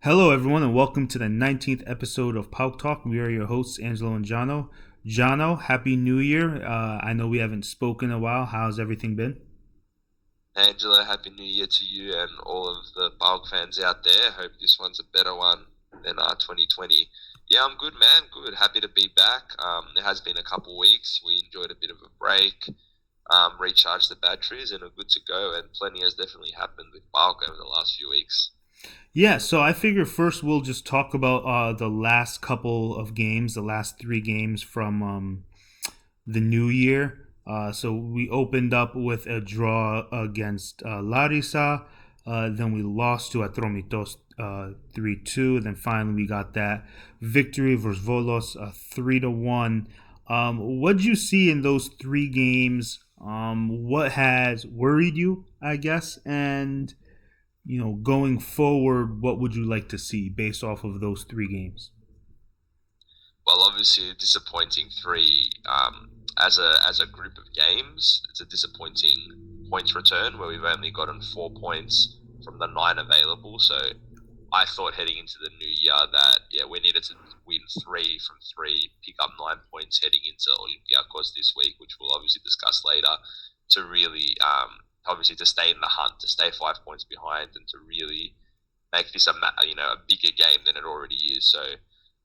Hello, everyone, and welcome to the 19th episode of PAOK Talk. We are your hosts, Angelo and Jono. Jono, Happy New Year. I know we haven't spoken in a while. How's everything been? Angela, Happy New Year to you and all of the PAOK fans out there. Hope this one's a better one than 2020. Yeah, I'm good, man. Good. Happy to be back. It has been a couple weeks. We enjoyed a bit of a break, recharged the batteries, and are good to go. And plenty has definitely happened with PAOK over the last few weeks. Yeah, so I figure first we'll just talk about the last couple of games, the last three games from the new year. So we opened up with a draw against Larissa. Then we lost to Atromitos 3-2. Then finally we got that victory versus Volos 3-1. What did you see in those three games? What has worried you, I guess? And, going forward, what would you like to see based off of those three games? Well, obviously, a disappointing three as a group of games. It's a disappointing points return where we've only gotten 4 points from the 9 available. So I thought heading into the new year that we needed to win 3 from 3, pick up 9 points heading into Olympiacos this week, which we'll obviously discuss later, to really obviously to stay in the hunt, to stay 5 points behind, and to really make this a bigger game than it already is. So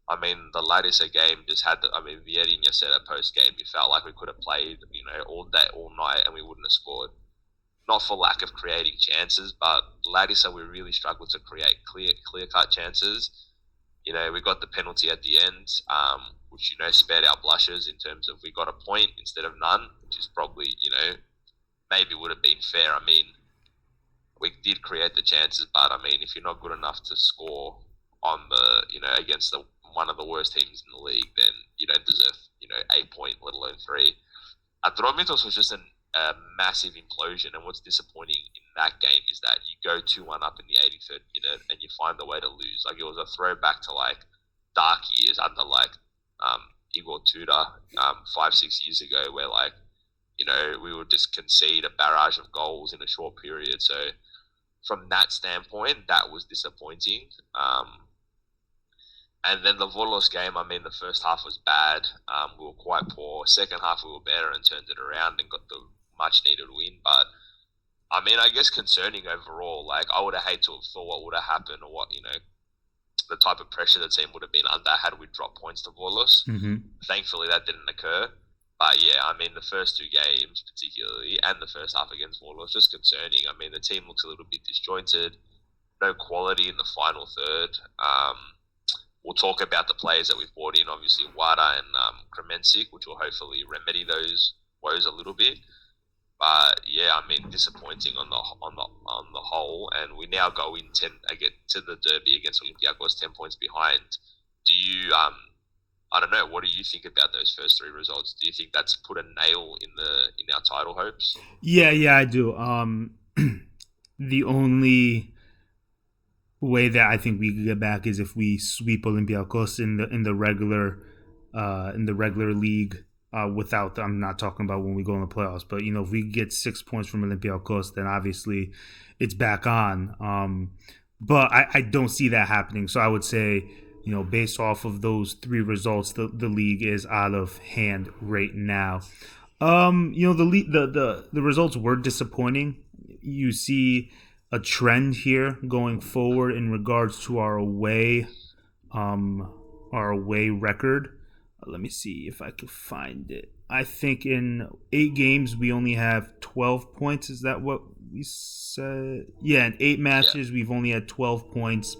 I mean, the Larissa game just had Vierinha said at post game, it felt like we could have played, all day, all night, and we wouldn't have scored. Not for lack of creating chances, but Larissa, we really struggled to create clear cut chances. We got the penalty at the end, which, spared our blushes in terms of we got a point instead of none, which is probably, maybe would have been fair. I mean, we did create the chances, but I mean, if you're not good enough to score on against one of the worst teams in the league, then you don't deserve, 8 point, let alone 3. Atromitos was just a massive implosion, and what's disappointing in that game is that you go 2-1 up in the 83rd minute and you find the way to lose. Like, it was a throwback to dark years under Igor Tudor 5-6 years ago, where we would just concede a barrage of goals in a short period. So from that standpoint, that was disappointing. And then the Volos game, I mean, the first half was bad. We were quite poor. Second half, we were better and turned it around and got the much-needed win. But, I mean, I guess concerning overall. I would have hated to have thought what would have happened, or what, the type of pressure the team would have been under had we dropped points to Volos. Mm-hmm. Thankfully, that didn't occur. But, yeah, I mean, the first two games particularly, and the first half against Volos, just concerning. I mean, the team looks a little bit disjointed. No quality in the final third. We'll talk about the players that we've brought in, obviously Wada and Kremencic, which will hopefully remedy those woes a little bit. But yeah, I mean, disappointing on the whole, and we now go in to the derby against Olympiacos 10 points behind. Do you I don't know, what do you think about those first three results? Do you think that's put a nail in our title hopes? Yeah, I do. The only way that I think we could get back is if we sweep Olympiacos in the regular league. Without, I'm not talking about when we go in the playoffs, but if we get 6 points from Olympiacos, then obviously it's back on. But I don't see that happening. So I would say, based off of those three results, the league is out of hand right now. The results were disappointing. You see a trend here going forward in regards to our away record. Let me see if I can find it. I think in 8 games we only have 12 points. Is that what we said? Yeah, in 8 matches we've only had 12 points.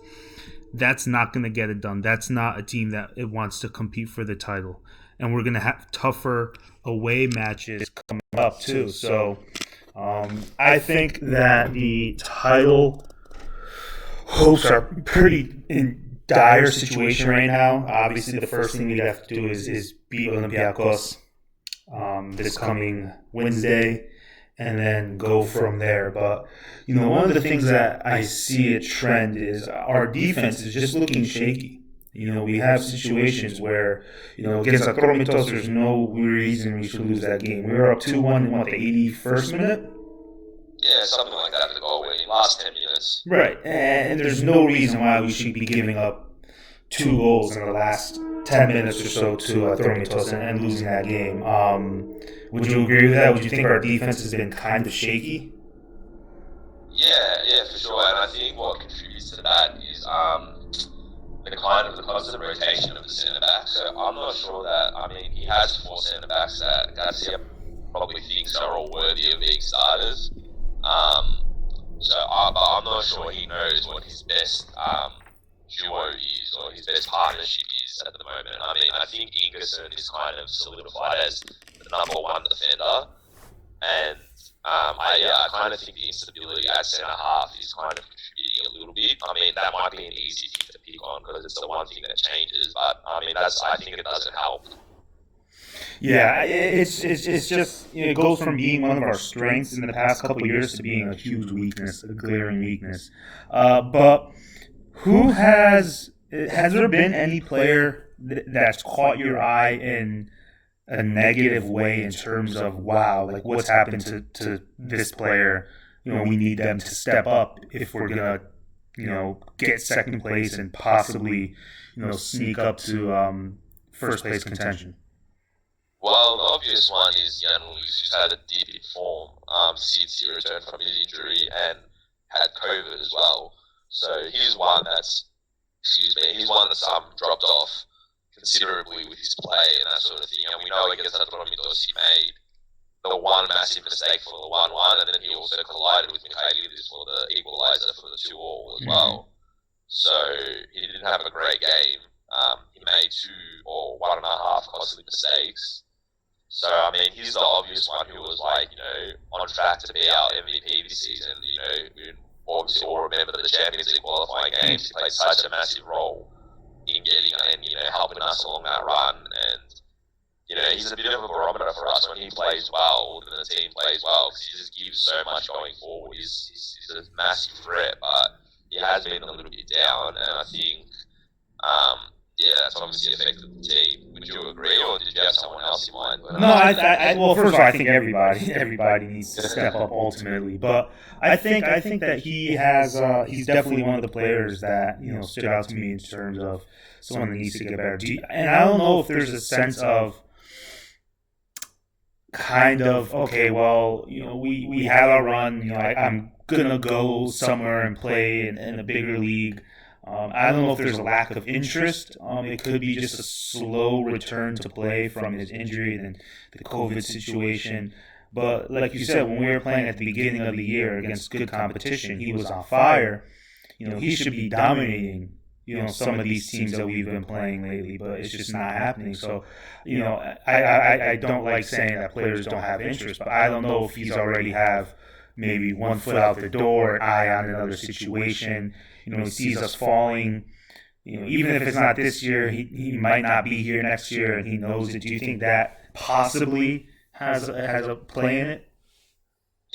That's not going to get it done. That's not a team that it wants to compete for the title. And we're going to have tougher away matches coming up too. So I think that the title hopes are pretty in dire situation right now. Obviously, the first thing we have to do is beat Olympiacos this coming Wednesday, and then go from there. But one of the things that I see a trend is our defense is just looking shaky. We have situations where, against Atromitos, there's no reason we should lose that game. We were up 2-1 in the 81st minute. Yeah, something like that for the goal winning. Last 10 minutes. Right, and there's no reason why we should be giving up 2 goals in the last 10 minutes or so to Atromitos and losing that game. Would you agree with that? Would you think our defense has been kind of shaky? Yeah, for sure. And I think what contributes to that is the constant rotation of the centre back. So I'm not sure that. I mean, he has 4 centre backs that Garcia probably thinks are all worthy of being starters. But I'm not sure he knows what his best duo is or his best partnership is at the moment. I mean, I think Ingerson is kind of solidified as the number one defender, and I kind of think the instability at centre half is kind of contributing a little bit. I mean, that might be an easy thing to pick on because it's the one thing that changes, but I mean, I think it doesn't help. Yeah, it's just it goes from being one of our strengths in the past couple of years to being a huge weakness, a glaring weakness. But who has there been any player that's caught your eye in a negative way in terms of wow, like what's happened to this player? We need them to step up if we're gonna get second place and possibly sneak up to first place contention. Well, the obvious one is Jan Lewis, who's had a dip in form since he returned from his injury and had COVID as well. So he's one that's dropped off considerably with his play and that sort of thing. And we know against Atromitos he made the one massive mistake for the 1-1, and then he also collided with Michailidis for the equaliser for the 2-2 as well. So he didn't have a great game. He made 2 or 1.5 costly mistakes. So, I mean, he's the obvious one who was, on track to be our MVP this season. We obviously all remember the Champions League qualifying games. He played such a massive role in getting and, helping us along that run. And, he's a bit of a barometer for us when he plays well and the team plays well because he just gives so much going forward. He's a massive threat, but he has been a little bit down. And I think, that's obviously affected the team. Would you agree, or did you have someone else in mind? No, well, first of all, I think everybody needs to step up ultimately. But I think that he's definitely one of the players that stood out to me in terms of someone that needs to get better. And I don't know if there's a sense of kind of okay, well, we had our run. I'm gonna go somewhere and play in a bigger league. I don't know if there's a lack of interest. It could be just a slow return to play from his injury and the COVID situation. But like you said, when we were playing at the beginning of the year against good competition, he was on fire. He should be dominating, some of these teams that we've been playing lately, but it's just not happening. So, I don't like saying that players don't have interest, but I don't know if he's already have maybe one foot out the door, eye on another situation. He sees us falling. Even if it's not this year, he might not be here next year, and he knows it. Do you think that possibly has a play in it?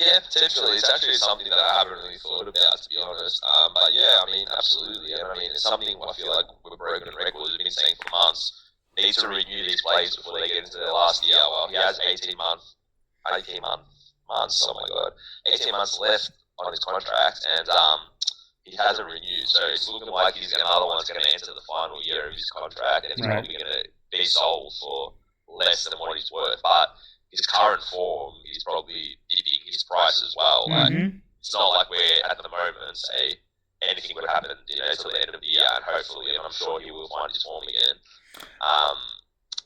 Yeah, potentially. It's actually something that I haven't really thought about, to be honest. But yeah, I mean, absolutely. And I mean, it's something I feel like we're broken records. We've been saying for months. Need to renew these players before they get into their last year. Well, he has 18 months. Oh my god, 18 months left on his contract, and he hasn't renewed. So it's looking like another one's going to enter the final year of his contract, and he's probably going to be sold for less than what he's worth. But his current form is probably dipping his price as well. It's not like we're at the moment say anything would happen, till the end of the year, and hopefully, and I'm sure he will find his form again.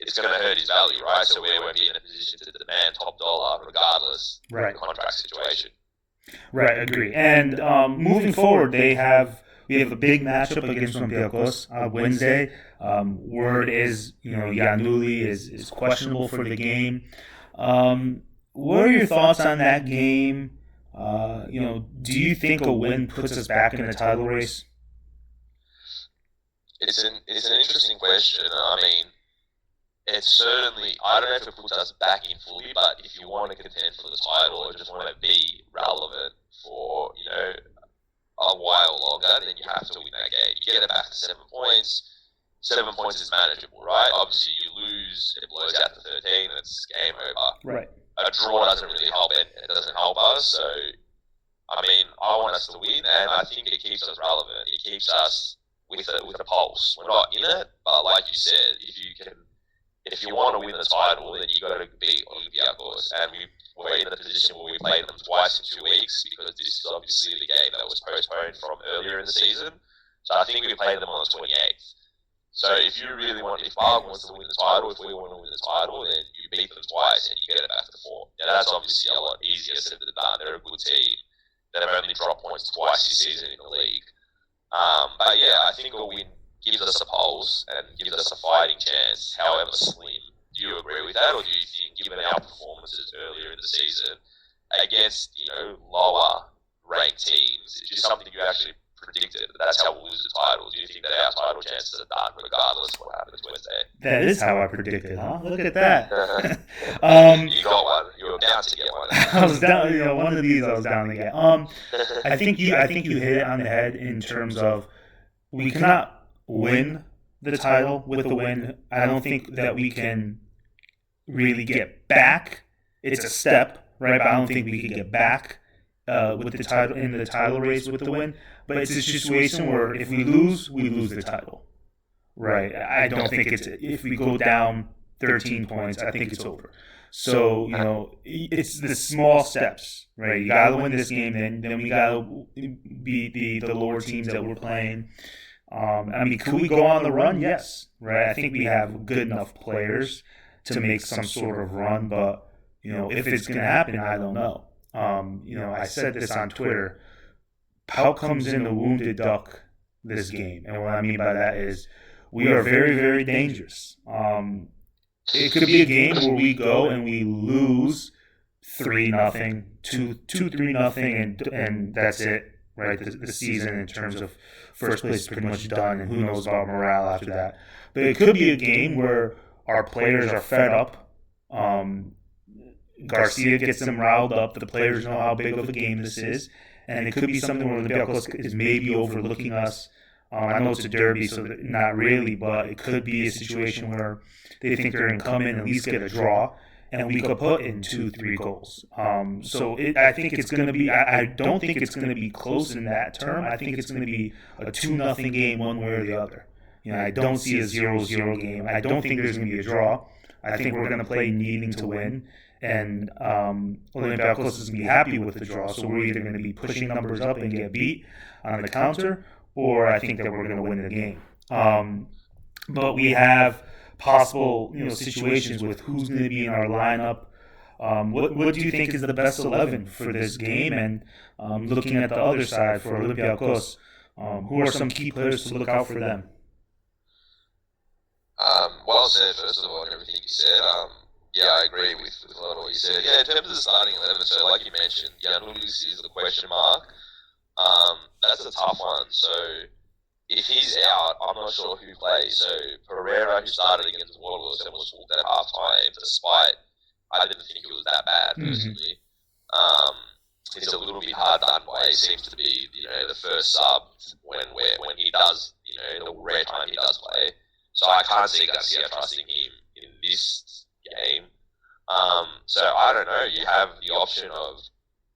It's going to hurt his value, right? So we won't be in a position to demand top dollar regardless of the contract situation. Right, agree. And moving forward, we have a big matchup against Olympiacos Wednesday. Word is, Giannulli is questionable for the game. What are your thoughts on that game? Do you think a win puts us back in the title race? It's an interesting question. I mean, it's certainly, I don't know if it puts us back in fully, but if you want to contend for the title or just want to be relevant for, a while longer, then you have to win that game. You get it back to 7 points. 7 points is manageable, right? Obviously, you lose, it blows out to 13, and it's game over. Right. A draw doesn't really help it. It doesn't help us, so I mean, I want us to win, and I think it keeps us relevant. It keeps us with a pulse. We're not in it, but like you said, if you want to win the title, then you got to beat Olympiacos, and we're in the position where we played them twice in 2 weeks because this is obviously the game that was postponed from earlier in the season. So I think we played them on the 28th. So if PAOK wants to win the title, if we want to win the title, then you beat them twice and you get it back to 4. Now that's obviously a lot easier said than done. They're a good team. They've only dropped points twice this season in the league. But yeah, I think a win gives us a pulse and gives us a fighting chance, however slim. Do you agree with that, or do you think, given our performances earlier in the season against lower ranked teams, is just something you actually predicted that's how we'll lose the title? Do you think that our title chances are done regardless of what happens Wednesday? That is how I predicted, huh? Look at that. You got one. You were bound to get one. I was down. One of these I was down to get. I think you hit it on the head in terms of we cannot win the title with a win. I don't think that we can really get back. It's a step, right? But I don't think we can get back with the title in the title race with the win. But it's a situation where if we lose the title, right? I don't think it's if we go down 13 points, I think it's over. So it's the small steps, right? You gotta win this game, then we gotta beat the lower teams that we're playing. I mean, could we go on the run? Yes, right. I think we have good enough players to make some sort of run, but if it's gonna happen, I don't know. I said this on Twitter. PAOK comes in a wounded duck this game, and what I mean by that is we are very, very dangerous. It could be a game where we go and we lose 3-0, 2-3-0, and that's it, right? The season in terms of first place is pretty much done, and who knows about morale after that. But it could be a game where our players are fed up. Garcia gets them riled up. The players know how big of a game this is. And it could be something where Olympiacos is maybe overlooking us. I know it's a derby, so not really, but it could be a situation where they think they're going to come in and at least get a draw, and we could put in 2-3 goals. I think it's going to be. I don't think it's going to be close in that term. I think it's going to be a 2-0 game, one way or the other. I don't see a 0-0 game. I don't think there's going to be a draw. I think we're going to play needing to win. And Olympiacos is going to be happy with the draw, so we're either going to be pushing numbers up and get beat on the counter, or I think that we're going to win the game. But we have possible situations with who's going to be in our lineup. What do you think is the best 11 for this game? And looking at the other side for Olympiacos, who are some key players to look out for them? Well said, first of all, and everything you said. Yeah, I agree with a lot of what you said. Yeah, in terms of the starting 11, so like you mentioned, Giannoulis is the question mark. That's a tough one. So if he's out, I'm not sure who plays. So Pereira, who started against Waterloo and was walked at halftime, despite I didn't think it was that bad personally. He's a little bit hard done by. He seems to be the first sub when he does the rare time he does play. So I can't see Garcia trusting him in this game. So I don't know. You have the option of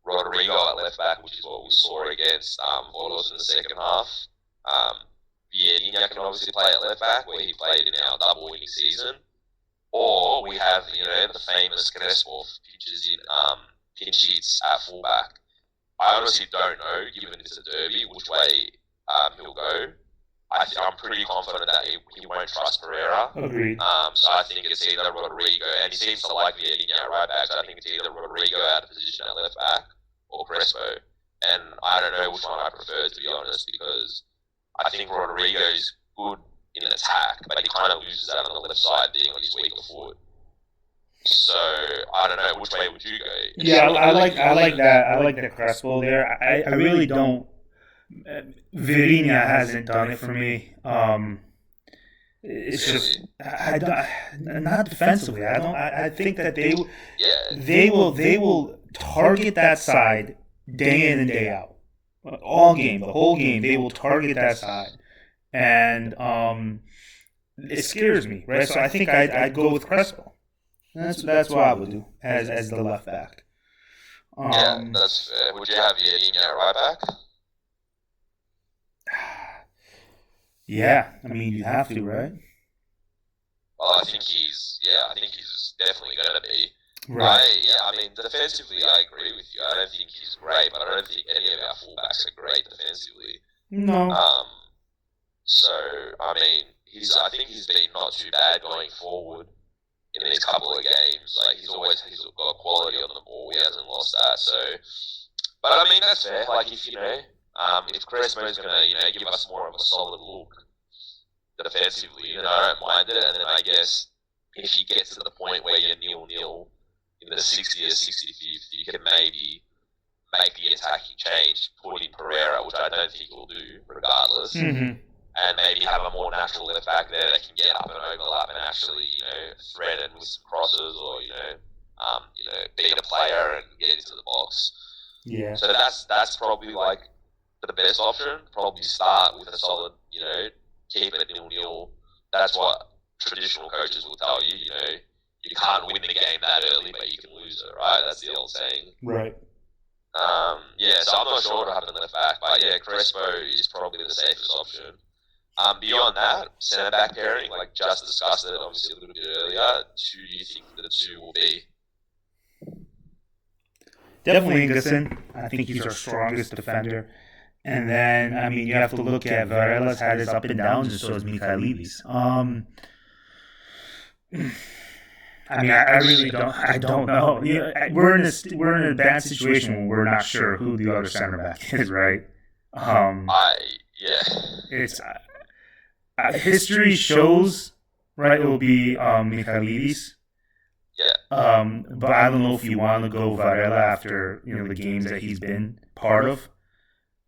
Rodrigo at left back, which is what we saw against Volos in the second half. Vieirinha can obviously play at left back, where he played in our double winning season. Or we have the famous Crespo pinch hits at fullback. I honestly don't know, given it's a derby, which way he'll go. I'm pretty confident that he won't trust Pereira. Agreed. So I think it's either Rodrigo, and he seems to like Vieirinha at right back, so I think it's either Rodrigo out of position at left back or Crespo. And I don't know which one I prefer, to be honest, because I think Rodrigo's good in attack, but he kind of loses that on the left side, being on his weaker foot. So I don't know, which way would you go? Yeah, I like that. I like the Crespo there. I really don't. Vieirinha hasn't done it for me. It's just not defensively. I think that they will target that side day in and day out, all game, the whole game. They will target that side, and it scares me, right? So I think I'd go with Crespo. That's what I would do as the left back. Yeah, that's fair. Would you have Yedin at right back? Yeah, I mean, you have to, right? Well, I think he's definitely going to be. Right. I mean, defensively, I agree with you. I don't think he's great, but I don't think any of our fullbacks are great defensively. No. So I mean, I think he's been not too bad going forward in these couple of games. Like he's got quality on the ball. He hasn't lost that. So, but I mean, that's fair. Like if Crespo is going to give us more of a solid look defensively, I don't mind it. And then I guess if you get to the point where you're 0-0 in the 60th or 65th, you can maybe make the attacking change, put in Pereira, which I don't think he'll do regardless, and maybe have a more natural left back there that can get up and overlap and actually, threaten with some crosses or, beat a player and get into the box. Yeah. So that's probably like the best option. Probably start with a solid, keep it at 0-0. That's what traditional coaches will tell you. You can't win the game that early, but you can lose it, right? That's the old saying. Right. So I'm not sure what happened left back, but yeah, Crespo is probably the safest option. Beyond that, centre back pairing, like just discussed it obviously a little bit earlier. Who do you think the two will be? Definitely Ingerson. I think he's our strongest defender. And then, I mean, you have to look at Varela's had his up and downs, and so has Michailidis. I mean, I really don't. I don't know. We're in a bad situation when we're not sure who the other center back is, right? It's history shows, right? It will be Michailidis. Yeah. But I don't know if you want to go Varela after the games that he's been part of.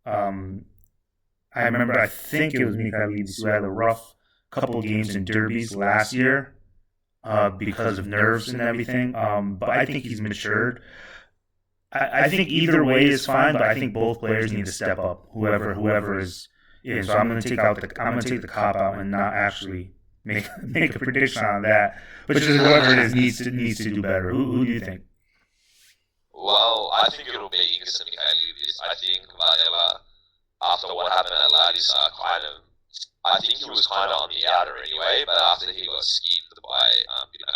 I remember, I think it was Michailidis who had a rough couple of games in derbies last year because of nerves and everything. But I think he's matured. I think either way is fine, but I think both players need to step up. Whoever is. So I'm going to take the cop out and not actually make a prediction on that. But just whoever it is needs to do better. Who do you think? Well, I think it'll be Ingerson Michailidis. I think Varela, after what happened at Ladisa, I think he was kind of on the outer anyway, but after he got skinned by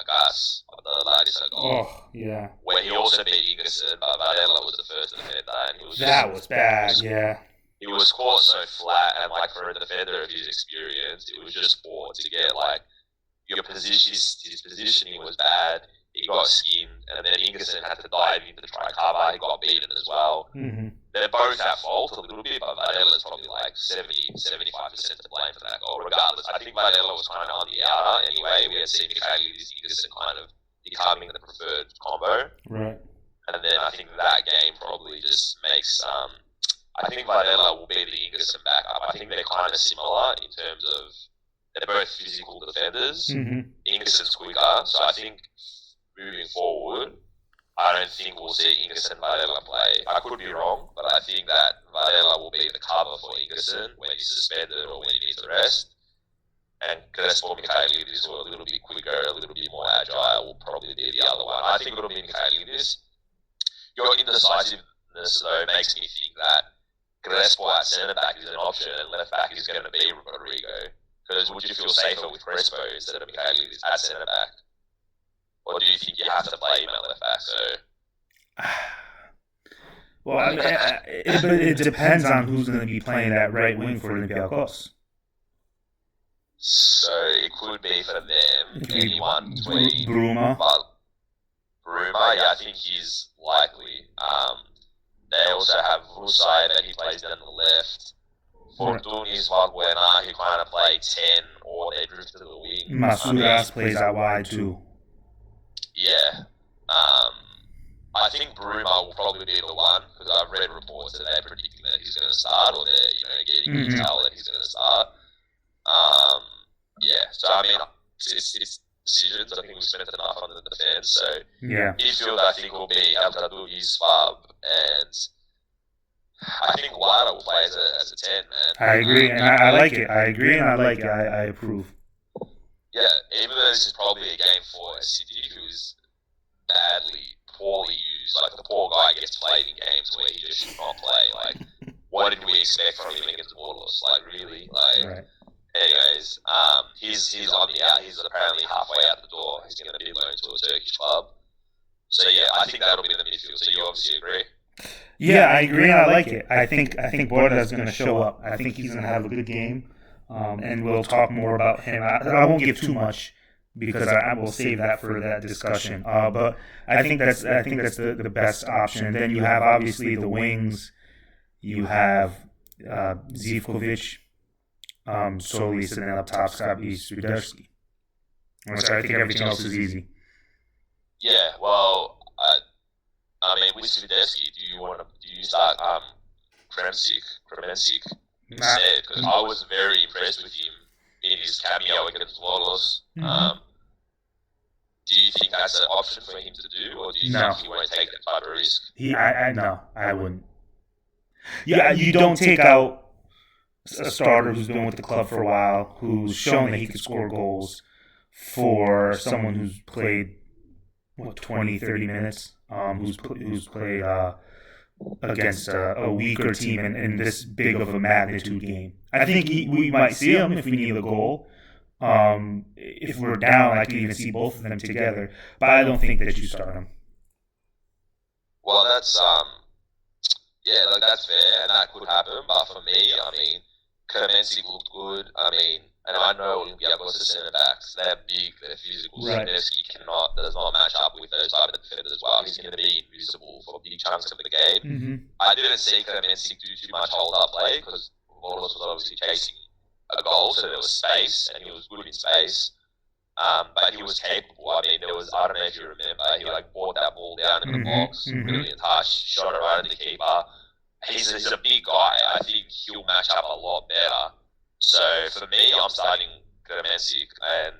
Gas on the Ladisa goal, where he also beat Ingerson, but Varela was the first defender, and that was bad, yeah. He was caught so flat, and like for a defender of his experience, it was just poor to get his positioning was bad. He got skinned, and then Ingerson had to dive in to try cover. He got beaten as well. They're both at fault a little bit, but Varela's probably like 70-75% to blame for that goal. Regardless, I think Varela was kind of on the outer anyway. We had seen Michailidis Ingerson kind of becoming the preferred combo. Right. And then I think that game probably just makes... I think Varela will be the Ingerson backup. I think they're kind of similar in terms of they're both physical defenders. Ingerson's quicker, so I think moving forward, I don't think we'll see Ingerson and Varela play. I could be wrong, but I think that Varela will be the cover for Ingerson when he's suspended or when he needs a rest. And Crespo Michailidis, who are a little bit quicker, a little bit more agile, will probably be the other one. I think it'll be Michailidis. Your indecisiveness, though, makes me think that Crespo at centre-back is an option and left-back is going to be Rodrigo. Because would you feel safer with Crespo instead of Michailidis at centre-back? Or do you think you have to play him at left-back? Well, I mean, it depends on who's going to be playing that right wing for Olympiacos. So it could be for them, anyone between Bruma. Bruma, yeah, I think he's likely. They also have Rusai that he plays down the left. Fortunis, Valbuena, who kind of play 10 or they drift to the wing. Masuras plays out wide too. Yeah. I think Bruma will probably be the one because I've read reports that they're predicting that he's going to start or they're getting intel that he's going to start. So I mean, it's decisions. I think we spent enough on the defense. So midfield, I think will be El Kadougi's Fab, and I think Wada will play as a 10, man. I agree, and I like it. I agree, and I like it. I approve. Yeah, even though this is probably a game for a City who is badly poorly used. Like, the poor guy gets played in games where he just should not play. Like, what did we expect from him against Bordeaux? Like, really? Like, Right. anyways, he's on the out. He's apparently halfway out the door. He's going to be loaned to a Turkish club. So yeah, I think that'll be the midfield. So you obviously agree? Yeah, I agree. I like it. I think Borda's going to show up. I think he's going to have a good game, and we'll talk more about him. I won't give too much because I will save that for that discussion. But I think that's the best option. And then you have obviously the wings. You have Zivkovic, Solis, and then up top Skabi Swiderski. So I think everything else is easy. Yeah, well, I mean, with Swiderski, do you start Kremensik instead? Because I was very impressed with him in his cameo against Volos. Do you think that's an option for him to do, or do you think he won't take that type of risk? No, I wouldn't. Yeah, you don't take out a starter who's been with the club for a while, who's shown that he can score goals, for someone who's played 20, 30 minutes, who's played against a weaker team in this big of a magnitude game. I think we might see him if we need a goal. If we're down, I could even see both of them together, but I don't think that you start them. Well, that's that's fair, and that could happen. But for me, I mean, Kremensik looked good. I mean, and I know Olympiacos are centre backs. They're big, they're physical. Right. Swiderski does not match up with those type of defenders as well. He's going to be invisible for big chunks of the game. Mm-hmm. I didn't see Kremensik do too much hold-up play because Volos was obviously chasing a goal, so there was space, and he was good in space. But he was capable. I mean, I don't know if you remember, he brought that ball down in the box, brilliant touch, shot it right at the keeper. He's a big guy. I think he'll match up a lot better. So for me, I'm starting Kremensik, and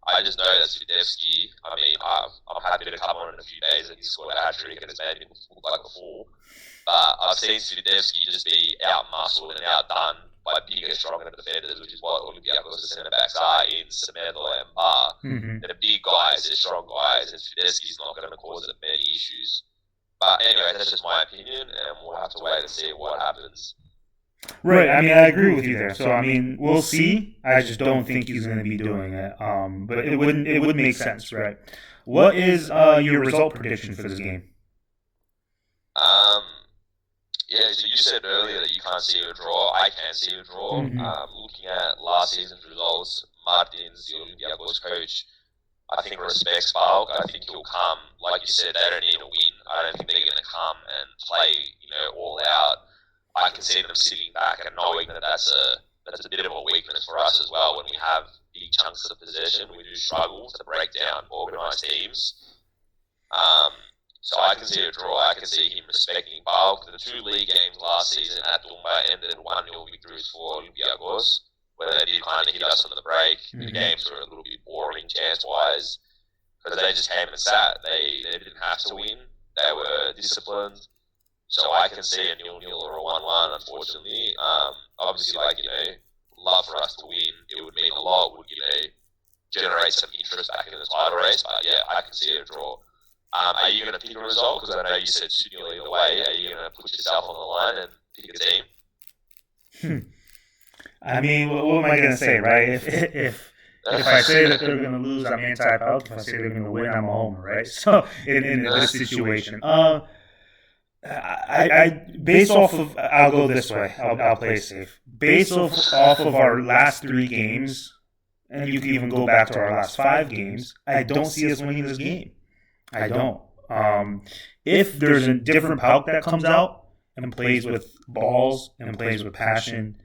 I just know that Swiderski, I mean, I'm happy to come on in a few days and he scored a hat-trick and it's made him look like a fool. But I've seen Swiderski just be out-muscled and outdone by bigger, stronger defenders, which is what Olympiacos' centre-backs are in Semedo and Bar. They're big guys, they're strong guys, and Swiderski's not going to cause them many issues. But anyway, that's just my opinion, and we'll have to wait and see what happens. Right, I mean, I agree with you there. So, I mean, we'll see. I just don't think he's going to be doing it. But it would make sense, right? What is your result prediction for this game? Yeah, so you said earlier that you can't see a draw. I can see a draw. Looking at last season's results, Martins, the Olympiacos coach, I think respects PAOK. I think he'll come. Like you said, they don't need a win. I don't think they're going to come and play, all out. I can see them sitting back and knowing that that's a bit of a weakness for us as well. When we have big chunks of possession, we do struggle to break down organised teams. So I can see a draw. I can see him respecting PAOK. The 2 league games last season at Dumba ended 1-0 victories for Olympiacos, where they did kind of hit us on the break. The games were a little bit boring chance-wise because they just came and sat. They didn't have to win. They were disciplined. So I can see a 0-0 or a 1-1, unfortunately. Obviously, love for us to win. It would mean a lot. Would, generate some interest back in the title race. But yeah, I can see a draw. Are you going to pick a result? Because I know you said 2-0 either way. Are you going to put yourself on the line and pick a team? I mean, what am I going to say, right? If I say that they're going to lose, I'm anti-PAOK. If I say they're going to win, I'm a homer, right? So in this situation, I based off of, I'll go this way. I'll play safe. Based off of our last 3 games, and you can even go back to our last 5 games, I don't see us winning this game. I don't. If there's a different PAOK that comes out and plays with balls and plays with passion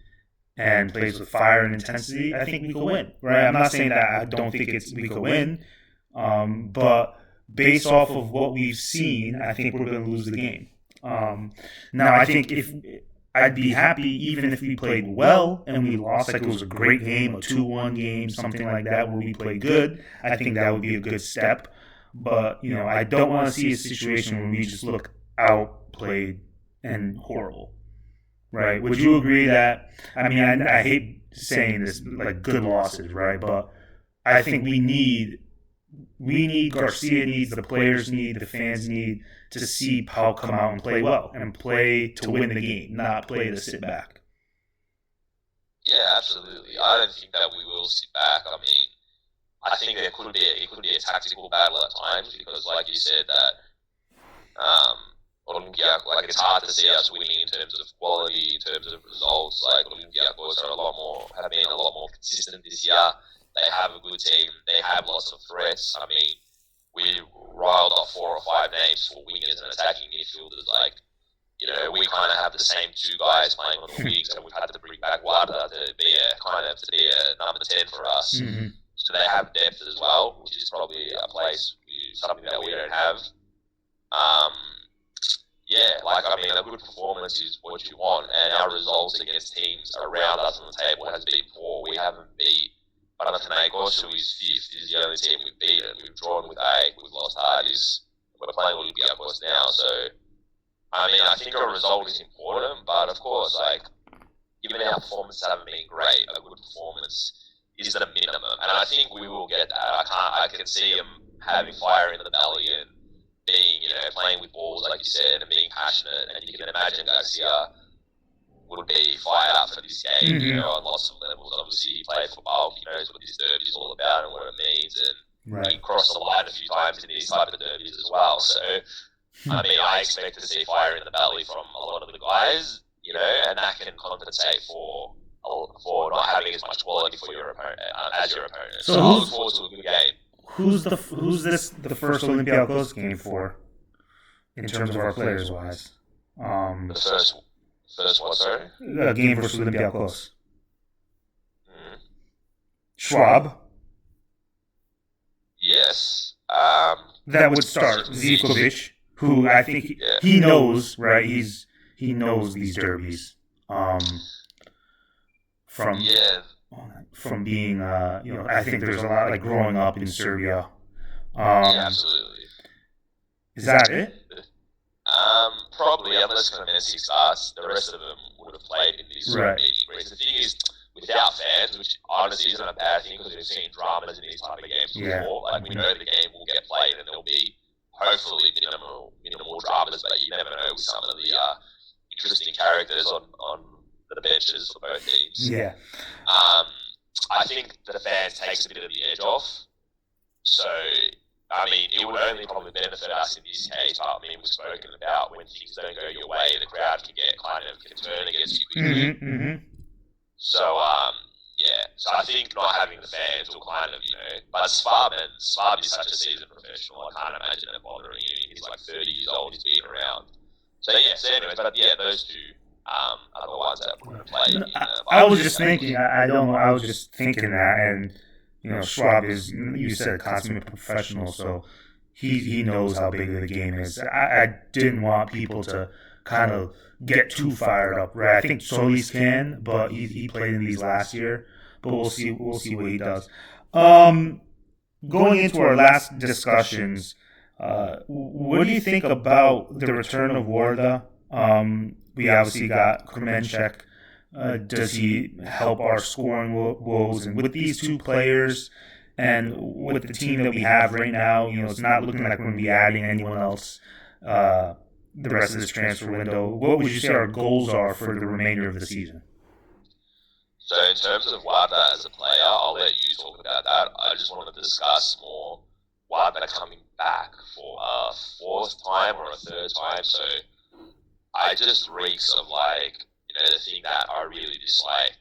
and plays with fire and intensity, I think we could win. Right? I'm not saying that I don't think we could win, but based off of what we've seen, I think we're going to lose the game. Now, I think I'd be happy even if we played well and we lost, like it was a great game, a 2-1 game, something like that, where we played good. I think that would be a good step. But, I don't want to see a situation where we just look outplayed and horrible. Right? Would you agree that, I mean, I hate saying this, like good losses, right? But I think we need we need, Garcia needs, the players need, the fans need to see PAOK come out and play well and play to win the game, not play to sit back. Yeah, absolutely. I don't think that we will sit back. I mean, I think it could be a tactical battle at times because, like you said, that like it's hard to see us winning in terms of quality, in terms of results. Like Olympiacos have been a lot more consistent this year. They have a good team. They have lots of threats. I mean, we riled off 4 or 5 names for wingers and attacking midfielders. Like, we kind of have the same 2 guys playing on the wings, and we've had to bring back Wada to be a number 10 for us. Mm-hmm. So they have depth as well, which is probably something that we don't have. A good performance is what you want, and our results against teams around us on the table has been poor. We haven't beat Olympiacos, who is 5th, is the only team we've beaten. We've drawn with 8, we've lost Ardis. We're playing Olympiacos now, so I think a result is important, but of course, given our performances haven't been great, a good performance is the minimum, and I think we will get that. I can see them having fire in the belly and being, playing with balls, like you said, and being passionate, and you can imagine Garcia would be fired up for this game, Mm-hmm. On lots of levels. Obviously, he played for PAOK, he knows what this derby is all about and what it means, and he crossed the line a few times in these type of derbies as well. So, I expect to see fire in the belly from a lot of the guys, and that can compensate for not having as much quality for your opponent as your opponent. So I look forward to a good game. Who's the first Olympiacos game for, in terms of our players wise? The first what, sorry? Game versus Olympiacos. Schwab. Yes. That would start Zivkovic, who I think he knows, right? He knows these derbies. From being, I think there's a lot, like, growing up in Serbia. Yeah, absolutely. Is that it? Probably, unless Clemency starts, the rest of them would have played in these meeting greens. The thing is, without fans, which honestly isn't a bad thing because we've seen dramas in these type of games before. Like, we know the game will get played and there'll be hopefully minimal dramas, but you never know with some of the interesting characters on the benches for both teams. Yeah. I think the fans takes a bit of the edge off. So, it would only probably benefit us in this case, but we've spoken about when things don't go your way, the crowd can turn against you quickly. Mm-hmm. So, so I think not having the fans will but Svab is such a seasoned professional, I can't imagine it bothering him. He's like 30 years old, he's been around. So anyway, but those 2 are the ones that would play. I was just thinking, I don't know, I was just thinking that, and Schwab is, you said, a consummate professional, so he knows how big of the game is. I didn't want people to kind of get too fired up, right? I think Solis can, but he played in these last year, but we'll see what he does. Going into our last discussions, what do you think about the return of Warda? We obviously got Kremenchek. Does he help our scoring woes? And with these 2 players and with the team that we have right now, it's not looking like we're going to be adding anyone else the rest of this transfer window. What would you say our goals are for the remainder of the season? So in terms of Wada as a player, I'll let you talk about that. I just wanted to discuss more Wada coming back for a 4th time or a 3rd time. So I just reeks of the thing that I really dislike.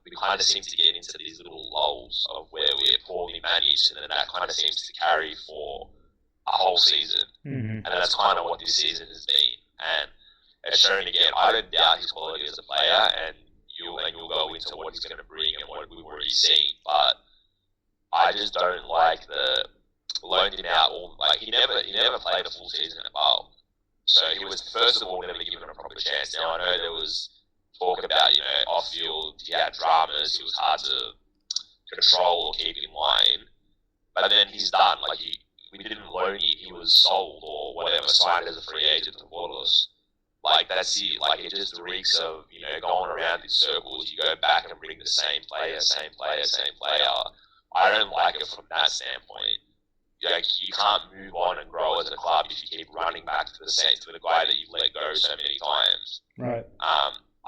We kind of seem to get into these little lulls of where we're poorly managed, and then that kind of seems to carry for a whole season. Mm-hmm. And that's kind of what this season has been. And it's shown again. I don't doubt his quality as a player, and you'll go into what he's going to bring and what we've already seen. But I just don't like the loaned him out. He never played a full season at PAOK. So he was, first of all, never given a proper chance. Now, I know there was talk about, off-field, he had dramas, he was hard to control or keep in line. But then he's done. We didn't loan him, he was sold or whatever, signed as a free agent to Bordeaux. That's it. It just reeks of, going around in circles. You go back and bring the same player. I don't like it from that standpoint. you can't move on and grow as a club if you keep running back to the guy that you've let go so many times. Right.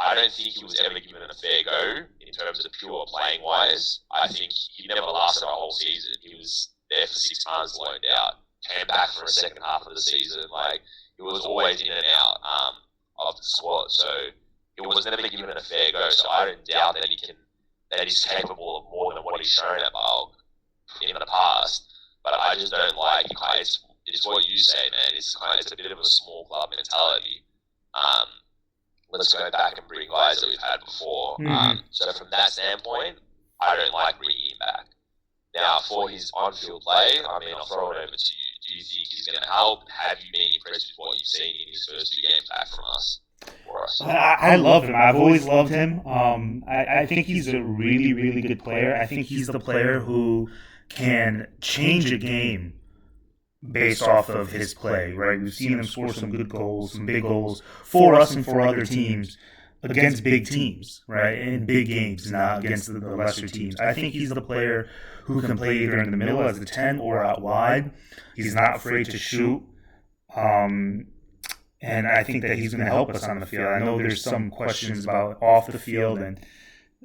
I don't think he was ever given a fair go in terms of pure playing wise. I think he never lasted a whole season. He was there for 6 months, loaned out, came back for a second half of the season. Like, he was always in and out of the squad, so he was never given a fair go. So I don't doubt that he's capable of more than what he's shown at PAOK in the past. But I just don't like. It's what you say, man. It's a bit of a small club mentality. Let's go back and bring guys that we've had before. So from that standpoint, I don't like bringing him back. Now, for his on-field play, I mean, I'll throw it over to you. Do you think he's going to help? Have you been impressed with what you've seen in his first 2 games back from us? For us? I love him. I've always loved him. I think he's a really, really good player. I think he's the player who can change a game based off of his play, right? We've seen him score some good goals, some big goals for us and for other teams against big teams, right? In big games, not against the lesser teams. I think he's the player who can play either in the middle as a 10 or out wide. He's not afraid to shoot. And I think that he's going to help us on the field. I know there's some questions about off the field and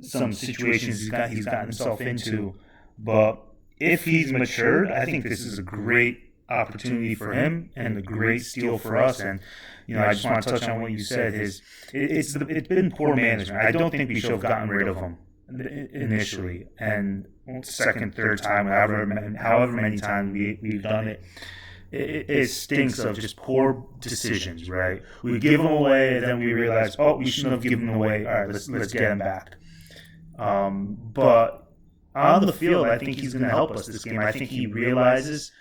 some situations he's gotten himself into, but if he's matured, I think this is a great opportunity for him and a great steal for us. And I just want to touch on what you said. It's been poor management. I don't think we should have gotten rid of him initially, and second, third time, however many times we've done it. It stinks of just poor decisions, right? We give them away, and then we realize, we shouldn't have given them away. All right, let's get them back. But on the field, I think he's going to help us this game. I think he realizes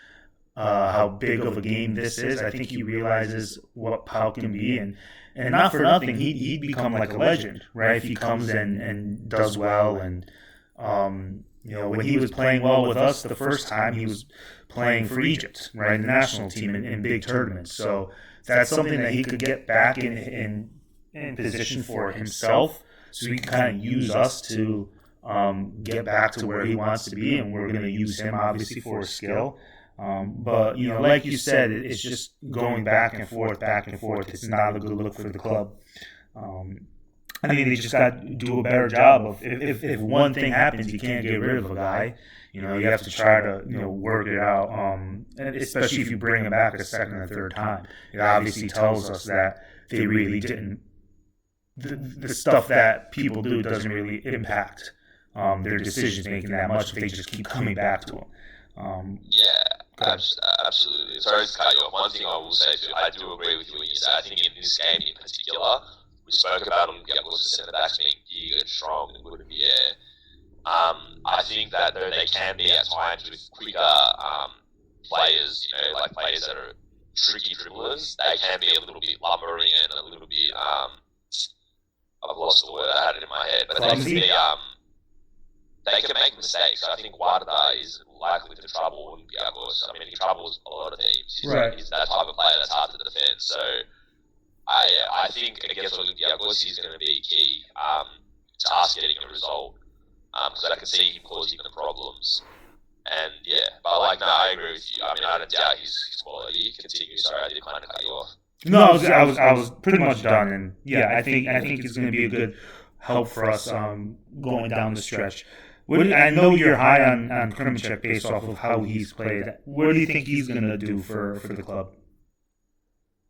how big of a game this is. I think he realizes what PAOK can be, and not for nothing, he'd become like a legend, right? If he comes and does well, and when he was playing well with us the first time, he was playing for Egypt, right, the national team in big tournaments. So that's something that he could get back in position for himself, so he can kind of use us to get back to where he wants to be, and we're going to use him obviously for his skill. But like you said, it's just going back and forth. It's not a good look for the club. I mean, they just got to do a better job of if one thing happens, you can't get rid of a guy. You have to try to work it out. And especially if you bring him back a second or third time, it obviously tells us that they really didn't. The stuff that people do doesn't really impact their decisions making that much if they just keep coming back to him. Absolutely. Sorry to cut you off. One thing I will say too, I do agree with you when you say, I think in this game in particular, we spoke about Olympiacos' centre backs being big and strong and good in the air. I think that though they can be at times with quicker players, like players that are tricky dribblers, they can be a little bit lumbering and a little bit, I've lost the word, I had it in my head, but they can make mistakes. I think Wada is likely to trouble Olympiacos. I mean, he troubles a lot of teams. He's that type of player that's hard to defend. So I think against Olympiacos, he's going to be key to us getting a result, because I can see him causing the problems. And but I agree with you. I mean, I don't doubt his quality. Continue. Sorry, I did kind of cut you off. No, I was pretty much done, and I think it's going to be a good help for us going down the stretch. I know you're high on Krimchek based off of how he's played. What do you think he's going to do for the club?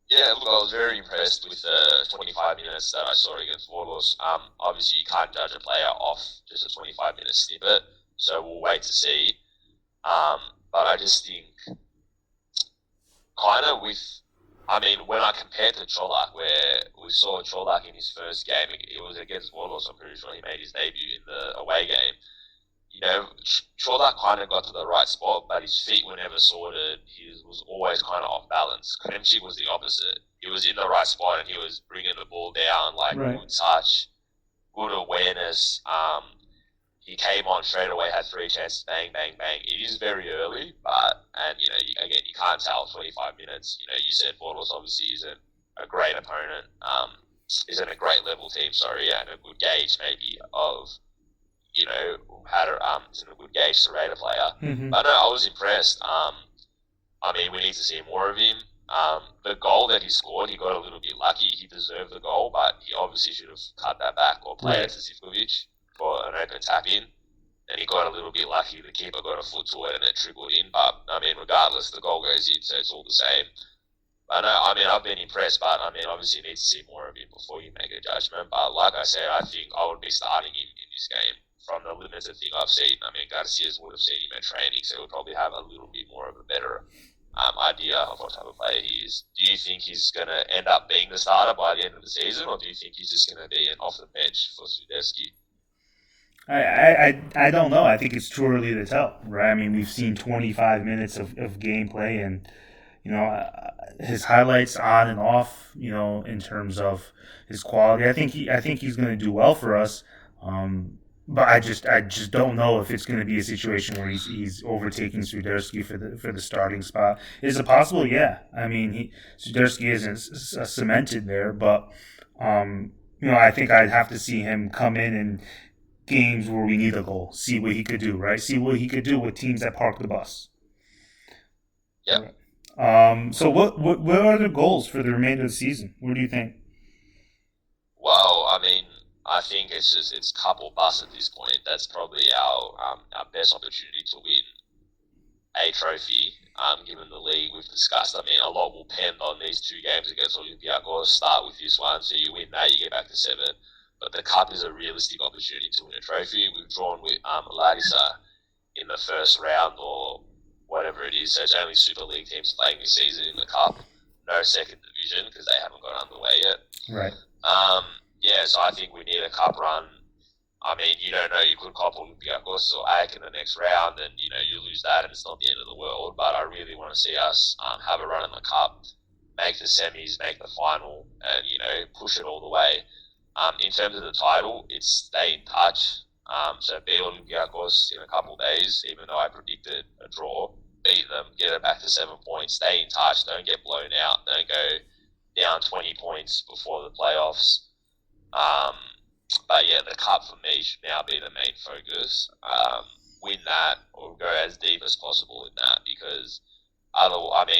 Yeah, look, I was very impressed with the 25 minutes that I saw against Vorlos. Obviously, you can't judge a player off just a 25-minute snippet, so we'll wait to see. But I just think, when I compared to Cholak, where we saw Cholak in his first game, it was against Vorlos, I'm pretty sure he made his debut in the away game. Cholak kind of got to the right spot, but his feet were never sorted. He was always kind of off balance. Kremchi was the opposite. He was in the right spot and he was bringing the ball down, good touch, good awareness. He came on straight away, had 3 chances, bang, bang, bang. It is very early, you can't tell 25 minutes. You said Bortles obviously isn't a great opponent, isn't a great level team, and a good gauge maybe of, isn't a good gauge to rate a player. Mm-hmm. But no, I was impressed. I mean, we need to see more of him. The goal that he scored, he got a little bit lucky. He deserved the goal, but he obviously should have cut that back or played Right. it to Zivkovic for an open tap in. And he got a little bit lucky. The keeper got a foot to it and it trickled in. But I mean, regardless, the goal goes in, so it's all the same. I know. I mean, I've been impressed, but I mean, obviously, you need to see more of him before you make a judgment. But like I said, I think I would be starting him in this game from the limited thing I've seen. I mean, Garcia's would have seen him at training, so he'll probably have a little bit more of a better idea of what type of player he is. Do you think he's going to end up being the starter by the end of the season, or do you think he's just going to be an off the bench for Sudevsky? I don't know. I think it's too early to tell, right? I mean, we've seen 25 minutes of gameplay, and his highlights on and off, in terms of his quality. I think he's going to do well for us. But I just don't know if it's going to be a situation where he's overtaking Swiderski for the starting spot. Is it possible? Yeah. I mean, Swiderski isn't cemented there, but I think I'd have to see him come in games where we need a goal, see what he could do, right? See what he could do with teams that park the bus. Yeah. So what are the goals for the remainder of the season? What do you think? Well, I mean, I think it's cup or bust at this point. That's probably our best opportunity to win a trophy. Given the league we've discussed, I mean, a lot will depend on these two games against Olympiacos. Start with this one, so you win that, you get back to 7. But the cup is a realistic opportunity to win a trophy. We've drawn with Larissa in the first round or whatever it is. So it's only Super League teams playing this season in the cup. No second division because they haven't got underway yet. Right. Yeah, so I think we need a cup run. I mean, you don't know, you could cop Olympiacos or AEK in the next round and, you lose that and it's not the end of the world. But I really want to see us have a run in the cup, make the semis, make the final, and, push it all the way. In terms of the title, it's stay in touch. So beat Olympiacos in a couple of days, even though I predicted a draw. Beat them, get it back to 7 points, stay in touch, don't get blown out, don't go down 20 points before the playoffs. But yeah, the cup for me should now be the main focus. Win that or go as deep as possible in that because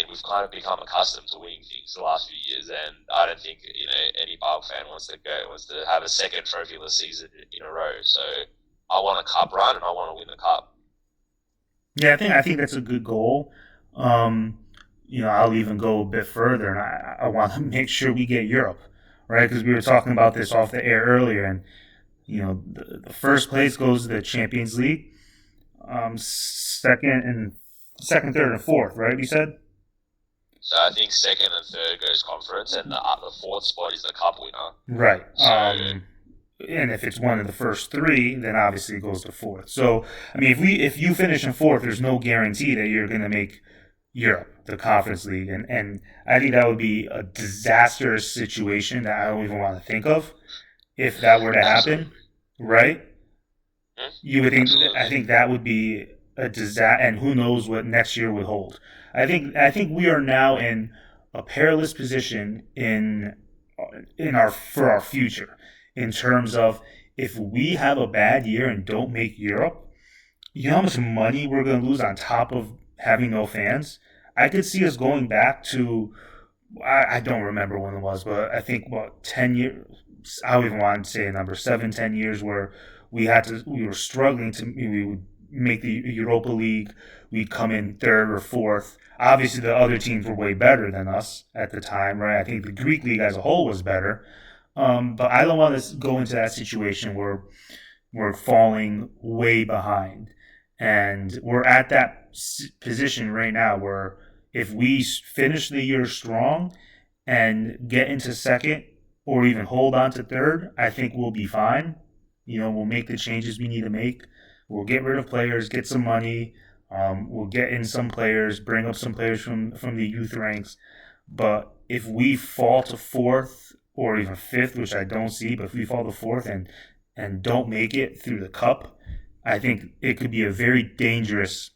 we've kind of become accustomed to winning things the last few years, and I don't think any PAOK fan wants to have a second trophyless season in a row. So I want a cup run and I want to win the cup. Yeah, I think that's a good goal. I'll even go a bit further, and I want to make sure we get Europe, right? Because we were talking about this off the air earlier, and the first place goes to the Champions League, second, third, and fourth, right? We said. So I think second and third goes conference, and the fourth spot is the cup winner. Right. So, and if it's one of the first 3, then obviously it goes to fourth. So I mean, if you finish in fourth, there's no guarantee that you're going to make Europe, the Conference League, and I think that would be a disastrous situation that I don't even want to think of if that were to happen, right? You would think. Absolutely. I think that would be a disaster, and who knows what next year would hold. I think we are now in a perilous position for our future in terms of if we have a bad year and don't make Europe, you know how much money we're going to lose on top of having no fans. I could see us going back to I don't remember when it was, but I think about 10 years. I don't even want to say a number, 7, 10 years where we were struggling we would make the Europa League. We'd come in third or fourth. Obviously, the other teams were way better than us at the time, right? I think the Greek league as a whole was better. But I don't want to go into that situation where we're falling way behind. And we're at that position right now where if we finish the year strong and get into second or even hold on to third, I think we'll be fine. We'll make the changes we need to make. We'll get rid of players, get some money. We'll get in some players, bring up some players from the youth ranks. But if we fall to fourth or even fifth, which I don't see, but if we fall to fourth and don't make it through the cup, I think it could be a very dangerous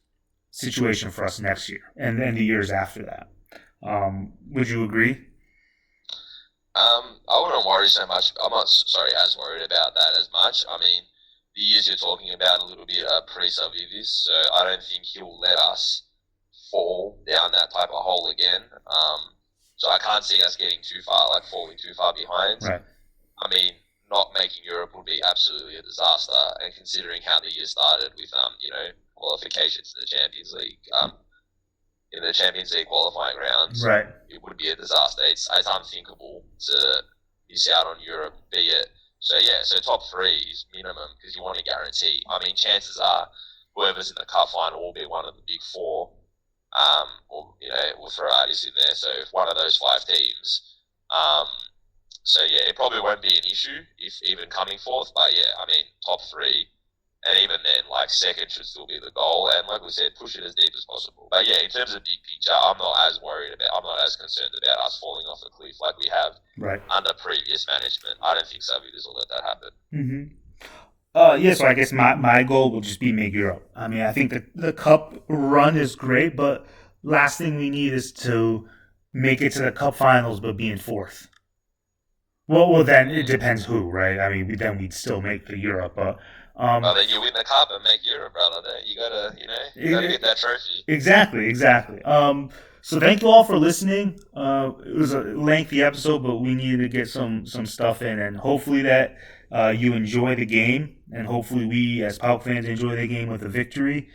situation for us next year and then the years after that. Would you agree? I wouldn't worry so much. I'm not as worried about that as much. I mean, the years you're talking about a little bit pre-Savivis, so I don't think he'll let us fall down that type of hole again. So I can't see us getting too far, like falling too far behind. Right. I mean, not making Europe would be absolutely a disaster, and considering how the year started with, qualifications to the Champions League, in the Champions League qualifying rounds, Right. it would be a disaster. It's unthinkable to miss out on Europe, be it. So top three is minimum because you want to guarantee. I mean, chances are whoever's in the cup final will be one of the big four, or we'll throw Artis in there. So if one of those five teams, it probably won't be an issue if even coming fourth. But I mean, top three. And even then, like, second should still be the goal. And like we said, push it as deep as possible. But in terms of big picture, I'm not as concerned about us falling off a cliff like we have under previous management. I don't think Savitas will let that happen. Mm-hmm. So I guess my goal will just be make Europe. I mean, I think the cup run is great, but last thing we need is to make it to the cup finals but be in fourth. Well, then it depends who, right? I mean, then we'd still make the Europe, but... well, then you win the cup and make Europe, brother. You gotta get that trophy. Exactly. So thank you all for listening. It was a lengthy episode, but we needed to get some stuff in, and hopefully that you enjoy the game, and hopefully we as PAOK fans enjoy the game with a victory.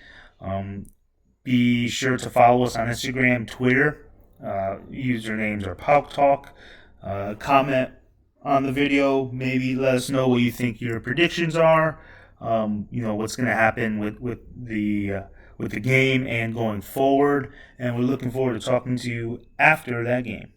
Be sure to follow us on Instagram, Twitter. Usernames are PAOK Talk. Comment on the video. Maybe let us know what you think your predictions are. What's going to happen with the game and going forward. And we're looking forward to talking to you after that game.